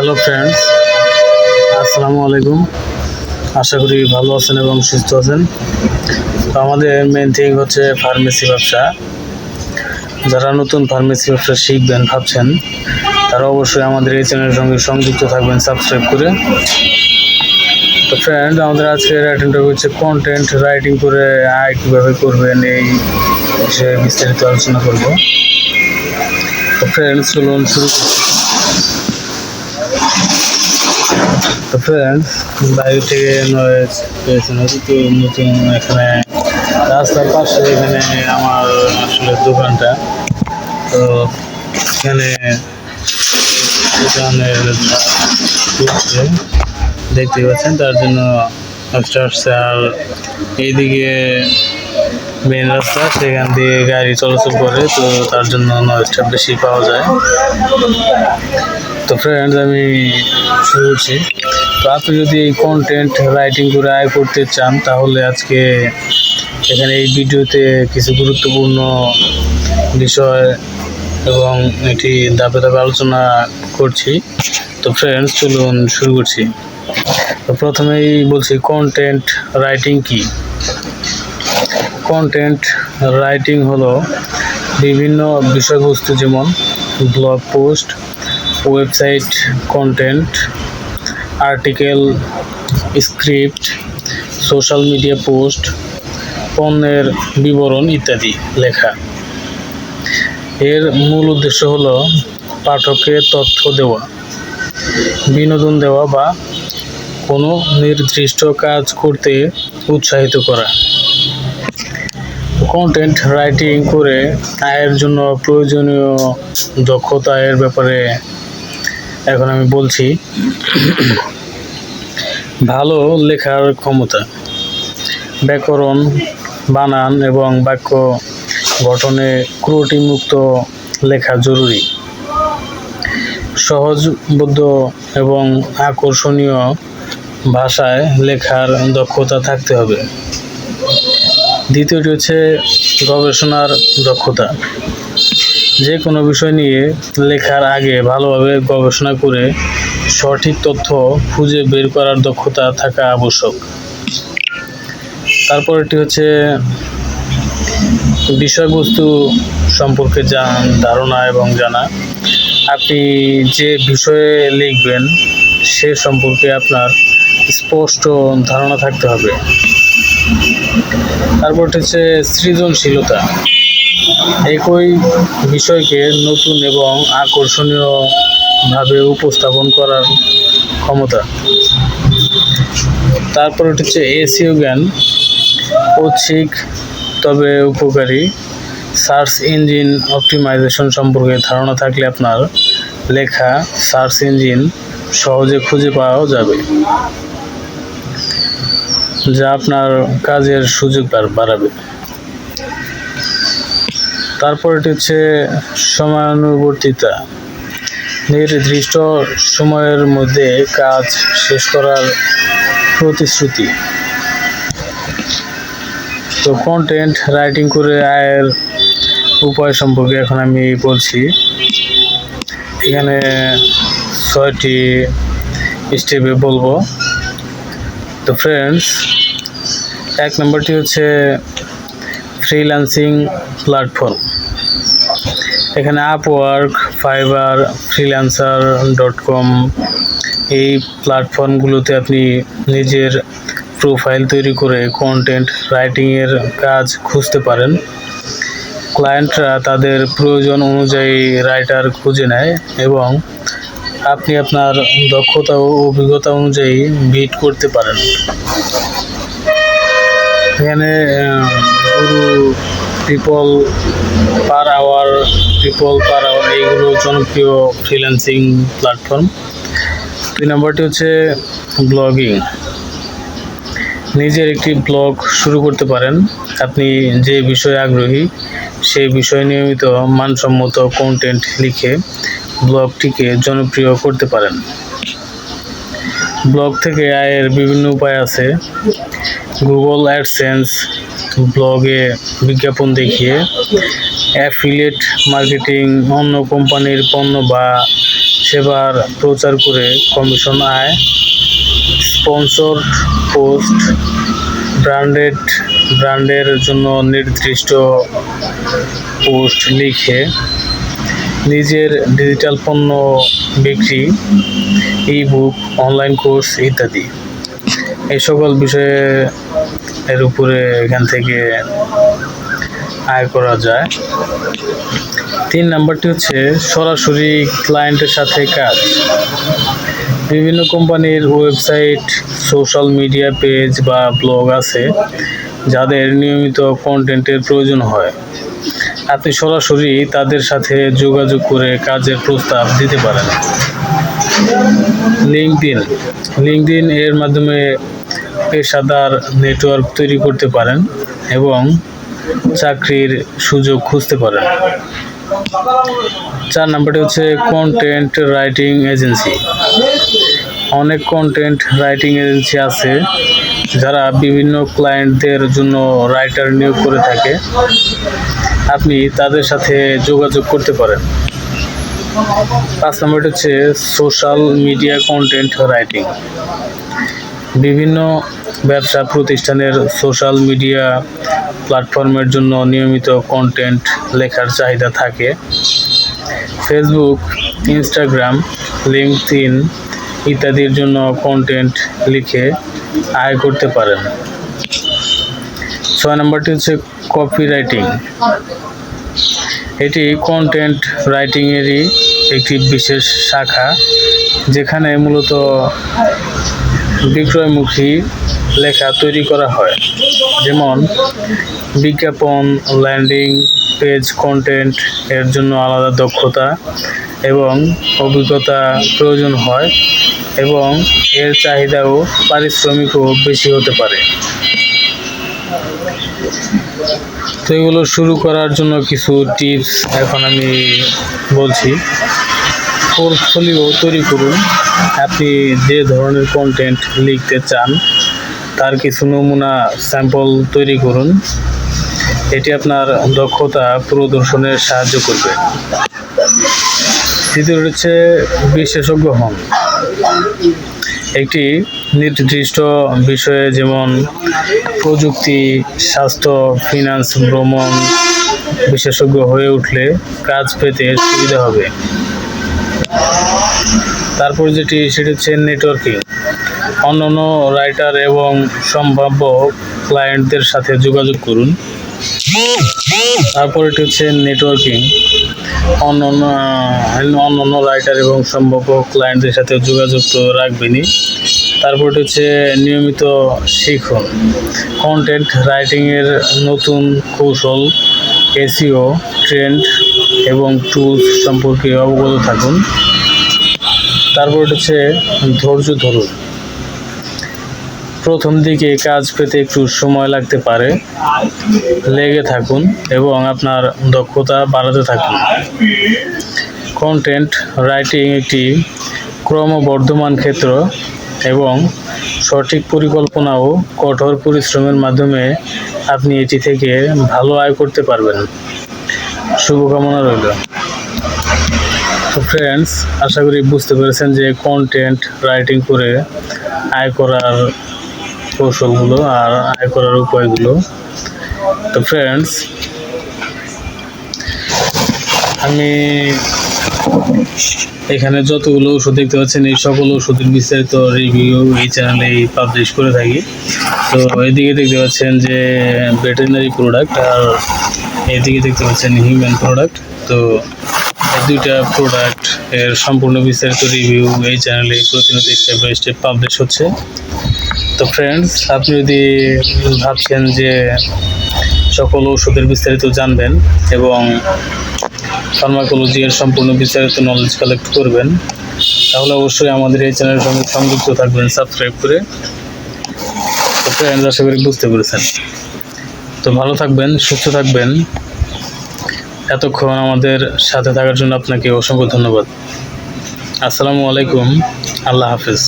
Hello friends, আসসালামু আলাইকুম। আশা করি ভালো আছেন এবং সুস্থ আছেন। তো আমাদের মেন থিং হচ্ছে ফার্মেসি ব্যবসা। যারা নতুন ফার্মেসি ব্যবসা শিখবেন ভাবছেন, তারা অবশ্যই আমাদের এই চ্যানেলের সঙ্গে সংযুক্ত থাকবেন সাবস্ক্রাইব করে। তো ফ্রেন্ড, আমাদের আজকের অ্যাটেন্ডার হচ্ছে কন্টেন্ট রাইটিং করে আয় কীভাবে করবেন, এই বিষয়ে বিস্তারিত আলোচনা করব। তো ফ্রেন্ডস, চলুন শুরু করছি। তো ফ্রেন্ডস, বাইরে থেকে নয়েজ পেয়েছেন হয়তো। তো নতুন এখানে রাস্তার পাশে এখানে আমার আসলে দোকানটা। তো এখানে দোকানের দেখতে পাচ্ছেন, তার জন্য এক্সট্রা আসছে। আর এইদিকে মেন রাস্তা, সেখান দিয়ে গাড়ি চলাচল করে, তো তার জন্য নয়েজটা বেশি পাওয়া যায়। তো ফ্রেন্ডস, আমি শুরু করছি। তো আপনি যদি এই কন্টেন্ট রাইটিং করে আয় করতে চান, তাহলে আজকে এখানে এই ভিডিওতে কিছু গুরুত্বপূর্ণ বিষয় এবং এটি ধাপে ধাপে আলোচনা করছি। তো ফ্রেন্ডস, চলুন শুরু করছি। তো প্রথমেই বলছি, কন্টেন্ট রাইটিং কি। কন্টেন্ট রাইটিং হলো বিভিন্ন বিষয়বস্তু, যেমন blog post, website content, article, script, social media post, পণ্যের বিবরণ ইত্যাদি লেখা। এর মূল উদ্দেশ্য হলো পাঠককে তথ্য দেওয়া, বিনোদন দেওয়া বা কোনো নির্দিষ্ট কাজ করতে উৎসাহিত করা। কন্টেন্ট রাইটিং করে আয়ের জন্য প্রয়োজনীয় দক্ষতা এর ব্যাপারে এখন আমি বলছি। ভালো লেখার ক্ষমতা, ব্যাকরণ, বানান এবং বাক্য গঠনে ত্রুটিমুক্ত লেখা জরুরি। সহজবোধ্য এবং আকর্ষণীয় ভাষায় লেখার দক্ষতা থাকতে হবে। দ্বিতীয়টি হচ্ছে গবেষণার দক্ষতা। যে কোনো বিষয় নিয়ে লেখার আগে ভালোভাবে গবেষণা করে সঠিক তথ্য খুঁজে বের করার দক্ষতা থাকা আবশ্যক। তারপরটি হচ্ছে বিষয়বস্তু সম্পর্কে ধারণা এবং জানা। আপনি যে বিষয়ে লিখবেন সে সম্পর্কে আপনার স্পষ্ট ধারণা থাকতে হবে। তারপরটি হচ্ছে সৃজনশীলতা। একই বিষয়কে নতুন এবং আকর্ষণীয়ভাবে উপস্থাপন করার ক্ষমতা। তারপরে হচ্ছে এসইও জ্ঞান, ঐচ্ছিক তবে উপকারী সার্চ ইঞ্জিন অপটিমাইজেশন সম্পর্কে ধারণা থাকলে আপনার লেখা সার্চ ইঞ্জিন সহজে খুঁজে পাওয়া যাবে, যা আপনার কাজের সুযোগ বাড়াবে। তারপরটি হচ্ছে সময়ানুবর্তিতা। নির্দিষ্ট সময়ের মধ্যে কাজ শেষ করার প্রতিশ্রুতি। তো কন্টেন্ট রাইটিং করে আয়ের উপায় সম্পর্কে এখন আমি বলছি। এখানে 6টি স্টেপে বলবো। তো ফ্রেন্ডস, 1 নম্বরটি হচ্ছে ফ্রিল্যান্সিং প্ল্যাটফর্ম। এখানে আপওয়ার্ক, ফাইবার, freelancer.com এই প্ল্যাটফর্মগুলোতে আপনি নিজের প্রোফাইল তৈরি করে কন্টেন্ট রাইটিংয়ের কাজ খুঁজতে পারেন। ক্লায়েন্টরা তাদের প্রয়োজন অনুযায়ী রাইটার খুঁজে নেয় এবং আপনি আপনার দক্ষতা ও অভিজ্ঞতা অনুযায়ী বিড করতে পারেন। এখানে পিপল পার আওয়ার এইগুলো জনপ্রিয় ফ্রিল্যান্সিং প্ল্যাটফর্ম। 2 নম্বরটি হচ্ছে ব্লগিং। নিজের একটি ব্লগ শুরু করতে পারেন। আপনি যে বিষয়ে আগ্রহী সেই বিষয়ে নিয়মিত মানসম্মত কন্টেন্ট লিখে ব্লগটিকে জনপ্রিয় করতে পারেন। ব্লগ থেকে আয়ের বিভিন্ন উপায় আছে। গুগল অ্যাডসেন্স, ব্লগে বিজ্ঞাপন দেখিয়ে, অ্যাফিলিয়েট মার্কেটিং, অন্য কোম্পানির পণ্য বা সেবার প্রচার করে কমিশন আয়, স্পন্সরড পোস্ট, ব্র্যান্ডের জন্য নির্দিষ্ট পোস্ট লিখে, নিজের ডিজিটাল পণ্য বিক্রি, ই-বুক, অনলাইন কোর্স ইত্যাদি। এই সকল বিষয়ে এর উপরে এখান থেকে আয় করা যায়। 3 নাম্বারটি হচ্ছে সরাসরি ক্লায়েন্টের সাথে কাজ। বিভিন্ন কোম্পানির ওয়েবসাইট, সোশ্যাল মিডিয়া পেজ বা ব্লগ আছে যাদের নিয়মিত কন্টেন্টের প্রয়োজন হয়। আপনি সরাসরি তাদের সাথে যোগাযোগ করে কাজের প্রস্তাব দিতে পারেন। লিঙ্কডইন এর মাধ্যমে পেশাদার নেটওয়ার্ক তৈরি করতে পারেন এবং চাকরির সুযোগ খুঁজতে পারেন। 4 নাম্বারটি হচ্ছে কন্টেন্ট রাইটিং এজেন্সি। অনেক কন্টেন্ট রাইটিং এজেন্সি আছে যারা বিভিন্ন ক্লায়েন্টদের জন্য রাইটার নিয়োগ করে থাকে। আপনি তাদের সাথে যোগাযোগ করতে পারেন। 5 নাম্বারটি হচ্ছে সোশ্যাল মিডিয়া কন্টেন্ট রাইটিং। বিভিন্ন ব্যবসা প্রতিষ্ঠানের সোশ্যাল মিডিয়া প্ল্যাটফর্মের জন্য নিয়মিত কন্টেন্ট লেখার চাহিদা থাকে। ফেসবুক, ইনস্টাগ্রাম, লিঙ্কডইন ইত্যাদির জন্য কন্টেন্ট লিখে আয় করতে পারেন। 6 নাম্বারটি হচ্ছে কপি রাইটিং। এটি কন্টেন্ট রাইটিংয়েরই একটি বিশেষ শাখা, যেখানে মূলত বিক্রয়মুখী লেখা তৈরি করা হয়, যেমন বিজ্ঞাপন, ল্যান্ডিং পেজ কন্টেন্ট। এর জন্য আলাদা দক্ষতা এবং অভিজ্ঞতা প্রয়োজন হয় এবং এর চাহিদাও পারিশ্রমিকও বেশি হতে পারে। তো এগুলো শুরু করার জন্য কিছু টিপস এখন আমি বলছি। পোর্টফোলিও তৈরি করুন। আপনি যে ধরনের কন্টেন্ট লিখতে চান তার কিছু নমুনা স্যাম্পল তৈরি করুন। এটি আপনার দক্ষতা প্রদর্শনের সাহায্য করবে। দ্বিতীয় হচ্ছে বিশেষজ্ঞ হন। একটি নির্দিষ্ট বিষয়ে যেমন প্রযুক্তি, স্বাস্থ্য, ফিনান্স, ভ্রমণ বিশেষজ্ঞ হয়ে উঠলে কাজ পেতে সুবিধা হবে। তারপর সেটি হচ্ছে নেটওয়ার্কিং। অন্যান্য রাইটার এবং সম্ভাব্য ক্লায়েন্টদের সাথে যোগাযোগ করুন। তারপর এটি হচ্ছে নেটওয়ার্কিং। অন্যান্য রাইটার এবং সম্ভাব্য ক্লায়েন্টদের সাথে যোগাযোগ তো রাখবেনই। তারপর হচ্ছে নিয়মিত শিখুন। কন্টেন্ট রাইটিংয়ের নতুন কৌশল, এসইও, ট্রেন্ড এবং টুলস সম্পর্কে অবগত থাকুন। তারপর হচ্ছে ধৈর্য ধরুন। প্রথম দিকে কাজ পেতে একটু সময় লাগতে পারে। লেগে থাকুন এবং আপনার দক্ষতা বাড়াতে থাকুন। কন্টেন্ট রাইটিং একটি ক্রমবর্ধমান ক্ষেত্র এবং সঠিক পরিকল্পনা ও কঠোর পরিশ্রমের মাধ্যমে আপনি এটি থেকে ভালো আয় করতে পারবেন। শুভকামনা রইল। তো ফ্রেন্ডস, আশা করি বুঝতে পেরেছেন যে কন্টেন্ট রাইটিং করে আয় করার কৌশলগুলো আর আয় করার উপায়গুলো। তো ফ্রেন্ডস, আমি এখানে যতগুলো ওষুধ দেখতে পাচ্ছেন এই সকল ওষুধের বিস্তারিত রিভিউ এই চ্যানেলে পাবলিশ করে থাকি। তো এদিকে দেখতে পাচ্ছেন যে ভেটেরিনারি প্রোডাক্ট আর এদিকে দেখতে পাচ্ছেন হিউম্যান প্রোডাক্ট। তো এই দুইটা প্রোডাক্ট এর সম্পূর্ণ বিস্তারিত রিভিউ এই চ্যানেলে প্রতিনিয়ত স্টেপ বাই স্টেপ পাবলিশ হচ্ছে। তো ফ্রেন্ডস, আপনি যদি ভাবছেন যে সকল ওষুধের বিস্তারিত জানবেন এবং ফার্মাকোলজি এর সম্পূর্ণ বিস্তারিত নলেজ কালেক্ট করবেন, তাহলে অবশ্যই আমাদের এই চ্যানেলের সঙ্গে সংযুক্ত থাকবেন সাবস্ক্রাইব করে। তো ফ্রেন্ডস, আশা করি বুঝতে পেরেছেন। তো ভালো থাকবেন, সুস্থ থাকবেন। এতক্ষণ আমাদের সাথে থাকার জন্য আপনাকে অসংখ্য ধন্যবাদ। আসসালামু আলাইকুম। আল্লাহ হাফেজ।